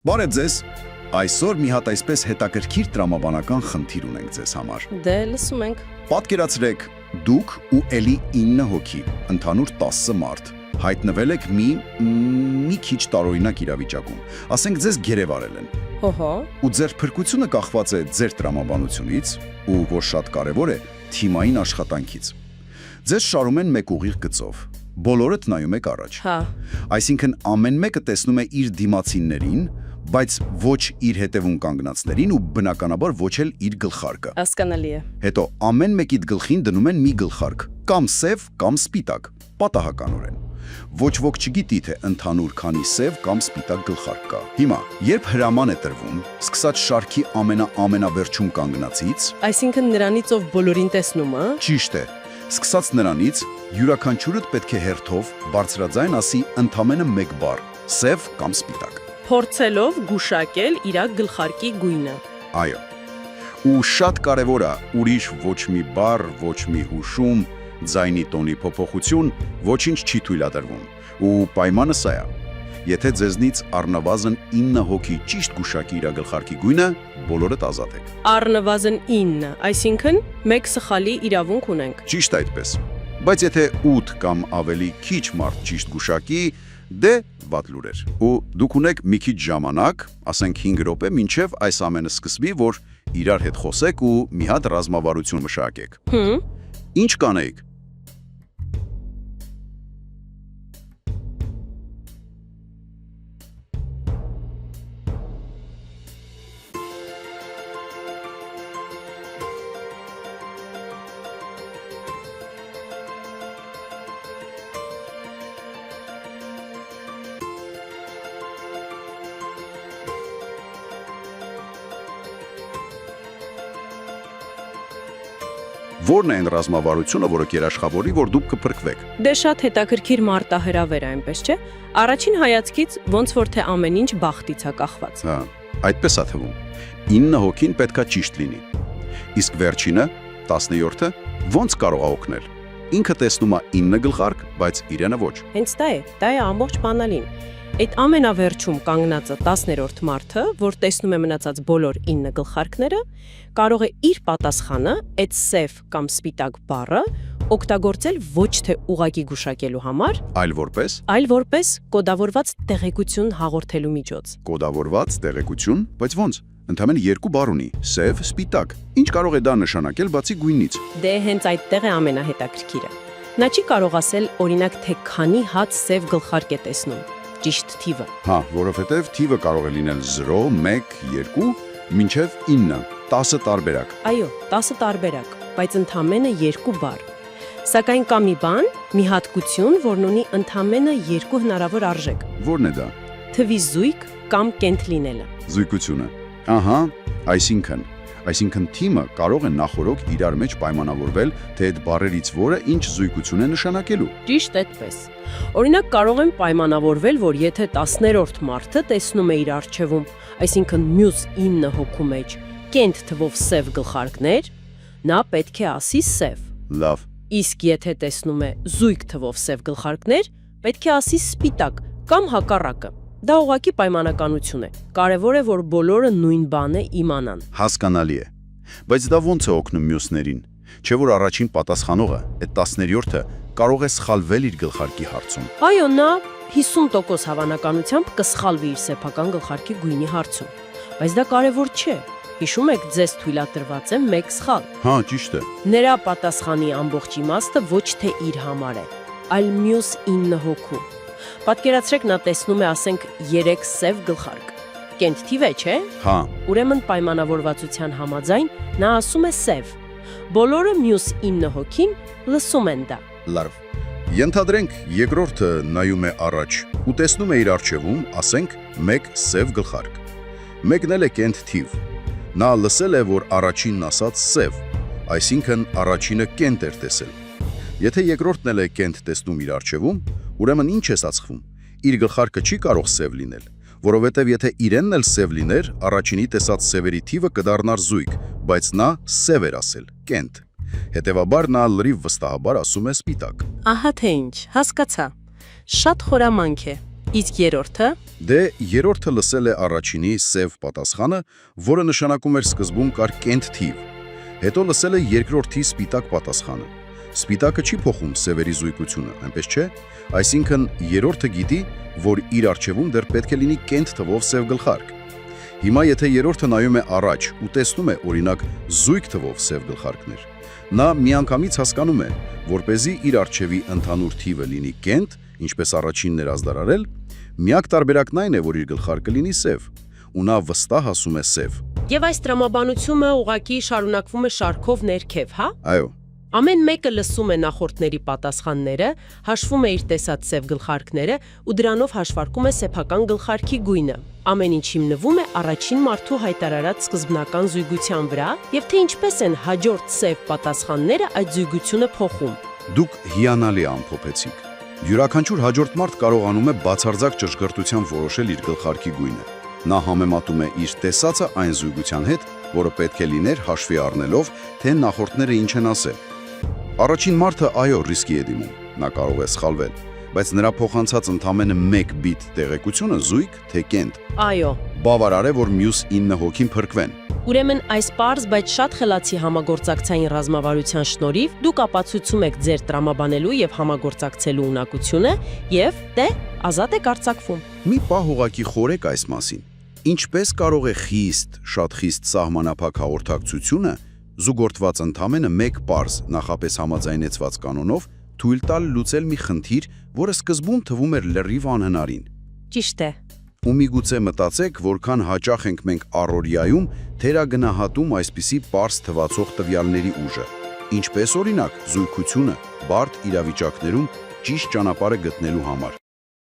Բարև ձեզ, այսօր մի հատ այսպես հետաքրքիր տրամաբանական խնդիր ունենք ձեզ համար։ Դե լսում ենք։ Պատկերացրեք, դուք ու էլի 9 հոգի, ընդհանուր 10 մարդ, հայտնվել եք մի քիչ տարօրինակ իրավիճակում, ասենք ձեզ գերեվարել են։ Հոհո։ Ու ձեր փրկությունը կախված է ձեր տրամաբանությունից ու, որ շատ կարևոր է, թիմային աշխատանքից։ Ձեզ շարում են մեկ ուղիղ գծով, բոլորդ նայում եք առաջ։ Հա։ Այսինքն ամեն մեկը տեսնում է իր դիմացիններին, բայց ոչ իր հետևում կանգնածներին ու բնականաբար ոչ էլ իր գլխարկը։ Հասկանալի է։ Հետո ամեն մեկիդ գլխին դնում են մի գլխարկ, կամ սև, կամ սպիտակ, պատահականորեն։ Ոչ ոք չգիտի, թե ընդհանուր քանի սև կամ սպիտակ գլխարկ կա։ Հիմա, երբ հրաման է տրվում, սկսած շարքի ամենավերջում կանգնածից, Այսինքն նրանից ով բոլորին տեսնում, հա։ ճիշտ է, սկսած նրանից, յուրաքանչյուրդ պետք է հերթով բարձրաձայն ասի ընդամենը մեկ բառ՝ սև կամ սպիտակ։ Փորձելով գուշակել իր գլխարկի գույնը։ Այո։ Ու շատ կարևոր է ուրիշ ոչ մի բառ, ոչ մի հուշում, ձայնի տոնի փոփոխություն, ոչինչ չի թույլատրվում։ Ու պայմանը սա է. եթե ձեզնից առնվազն 9 հոգի ճիշտ գուշակի իր գլխարկի գույնը, բոլորդ ազատ եք։ Առնվազն 9, այսինքն մեկ սխալի իրավունք ունենք։ Ճիշտ այդպես։ Բայց եթե 8 կամ ավելի քիչ մարդ ճիշտ գուշակի, դե վատ լուրեր։ Ու դուք ունեք մի քիչ ժամանակ, ասենք 5 րոպե, մինչև այս ամենը սկսվի, որ իրար հետ խոսեք ու մի հատ ռազմավարություն մշակեք։ Ինչ կանեիք։ Որն է այն ռազմավարությունը, որը կերաշխավորի, որ դուք կփրկվեք։ Դե շատ հետաքրքիր մարտահրավեր է, այնպես չէ։ Առաջին հայացքից ոնց որ թե ամեն ինչ բախտից է կախված։ Հա, այդպես է թվում։ 9 հոգին պետքա ճիշտ լինի։ Իսկ վերջինը, 17-ը, ոնց կարող է օգնել։ Ինքը տեսնում է 9 գլխարկ, բայց իրենը ոչ։ Հենց դա է ամբողջ բանալին։ Այդ ամենավերջում կանգնածը 10-րդ մարդը, որ տեսնում է մնացած բոլոր 9 գլխարկները, կարող է իր պատասխանը այդ սև կամ սպիտակ բառը օգտագործել ոչ թե ուղղակի գուշակելու համար, այլ որպես կոդավորված տեղեկություն հաղորդելու միջոց։ Կոդավորված տեղեկություն, բայց ոնց։ Ընդամենը 2 բառ ունի՝ սև, սպիտակ։ Ինչ կարող է դա նշանակել բացի գույնից։ Դե հենց այդտեղ է ամենահետաքրքիրը։ Նա չի կարող ասել, օրինակ, թե քանի հատ սև գլխարկ է տեսնում։ Ճիշտ թիվը։ Հա, որովհետև թիվը կարող է լինել 0, 1, 2, մինչև 9, 10 տարբերակ։ Այո, 10 տարբերակ, բայց ընդամենը 2 բառ։ Սակայն կա մի բան, մի հատկություն, որն ունի ընդամենը 2 հնարավոր արժեք։ Որն է դա։ Թվի զույգ կամ կենտ լինելը։ Զույգությունը։ Ահա, այսինքն թիմը կարող է նախորոք իրար մեջ պայմանավորվել, թե այդ բառերից որը ինչ զույգություն է նշանակելու։ Ճիշտ այդպես։ Օրինակ կարող են պայմանավորվել, որ եթե 10-րդ մարդը տեսնում է իր առջևում, այսինքն մյուս 9 հոգու մեջ, կենտ թվով սև գլխարկներ, նա պետք է ասի սև։ Լավ։ Իսկ եթե տեսնում է զույգ թվով սև գլխարկներ, պետք է ասի սպիտակ կամ հակառակը։ Դա ուղղակի պայմանականություն է։ Կարևոր է, որ բոլորը նույն բանը իմանան։ Հասկանալի է։ Բայց դա ոնց է օգնում մյուսներին։ Չէ՞ որ առաջին պատասխանողը, այդ 10-րդը, կարող է սխալվել իր գլխարկի հարցում։ Այո, նա 50% հավանականությամբ կսխալվի իր սեփական գլխարկի գույնի հարցում։ Բայց դա կարևոր չէ։ Հիշում եք, ձեզ թույլատրված է մեկ սխալ։ Հա, ճիշտ է։ Նրա պատասխանի ամբողջ իմաստը ոչ թե իր համար է, այլ մյուս 9 հոգու։ Պատկերացրեք, նա տեսնում է, ասենք, 3 սև գլխարկ։ Կենտ թիվ է, չէ՞։ Հա։ Ուրեմն պայմանավորվածության համաձայն նա ասում է սև։ Բոլորը մյուս 9 հոգին լսում են դա։ Լավ։ Ենթադրենք երկրորդը նայում է առաջ ու տեսնում է իր առջևում, ասենք, 1 սև գլխարկ։ Մեկն էլ է կենտ թիվ։ Նա լսել է, որ առաջինն ասաց սև, այսինքն առաջինը կենտ էր տեսել։ Եթե երկրորդն էլ է կենտ տեսնում իր առջևում, ուրեմն ինչ է ստացվում։ Իր գլխարկը չի կարող սև լինել, որովհետև եթե իրենն էլ սև լիներ, առաջինի տեսած սևերի թիվը կդառնար զույգ, բայց նա սև էր ասել, կենտ։ Հետևաբար նա լրիվ վստահաբար ասում է սպիտակ։ Ահա թե ինչ, հասկացա։ Շատ խորամանկ է։ Իսկ երրորդը Դե երրորդը լսել է առաջինի սև պատասխանը, որը նշանակում էր սկզբում կար կենտ թիվ։ Հետո լսել է երկրորդի սպիտակ պատասխանը։ Սպիտակը չի փոխում սևերի զույգությունը, այնպես չէ։ Այսինքն երրորդը գիտի, որ իր առջևում դեռ պետք է լինի կենտ թվով սև գլխարկ։ Հիմա եթե երրորդը նայում է առաջ ու տեսնում է օրինակ զույգ թվով սև գլխարկներ, նա միանգամից հասկանում է, որպեսզի իր առջևի ընդհանուր թիվը լինի կենտ, ինչպես առաջինն էր ազդարարել, միակ տարբերակն այն է, որ իր գլխարկը լինի սև, ու նա վստահ ասում է սև։ եւ այս տրամաբանությունը ուղղակի շարունակվում է շարքով ներքև, հա։ Այո, Ամեն մեկը լսում է նախորդների պատասխանները, հաշվում է իր տեսած սև գլխարկները ու դրանով հաշվարկում է սեփական գլխարկի գույնը։ Ամեն ինչ հիմնվում է առաջին մարդու հայտարարած սկզբնական զույգության վրա, եւ թե ինչպես են հաջորդ սև պատասխանները այդ զույգությունը փոխում։ դուք հիանալի ամփոփեցիք։ Յուրաքանչյուր հաջորդ մարդ կարողանում է բացարձակ ճշգրտությամբ որոշել իր գլխարկի գույնը։ Նա համեմատում է իր տեսածը այն զույգության հետ, որը պետք է լիներ հաշվի առնելով, թե նախորդները ինչ են ասել։ Առաջին մարդը այո ռիսկի է դիմում, նա կարող է սխալվել, բայց նրա փոխանցած ընդամենը 1 բիտ տեղեկությունը զույգ թե կենտ Այո։ բավարար է, որ մյուս 9 հոգին փրկվեն։ Ուրեմն այս պարզ, բայց շատ խելացի համագործակցային ռազմավարության շնորհիվ դուք ապացուցում եք ձեր տրամաբանելու եւ համագործակցելու ունակությունը եւ դե ազատ եք արձակվում։ Մի պահ ուղղակի խորեք այս մասին։ Ինչպես կարող է շատ խիստ սահմանափակ հաղորդակցությունը զուգորդված ընդամենը 1 պարզ նախապես համաձայնեցված կանոնով թույլ տալ լուծել մի խնդիր, որը սկզբում թվում էր լրիվ անհնարին։ Ճիշտ է։ Ու միգուցե մտածեք, որքան հաճախ ենք մենք առօրյայում թերագնահատում այսպիսի պարզ թվացող տվյալների ուժը, ինչպես օրինակ զույգությունը բարդ իրավիճակներում ճիշտ ճանապարհը գտնելու համար։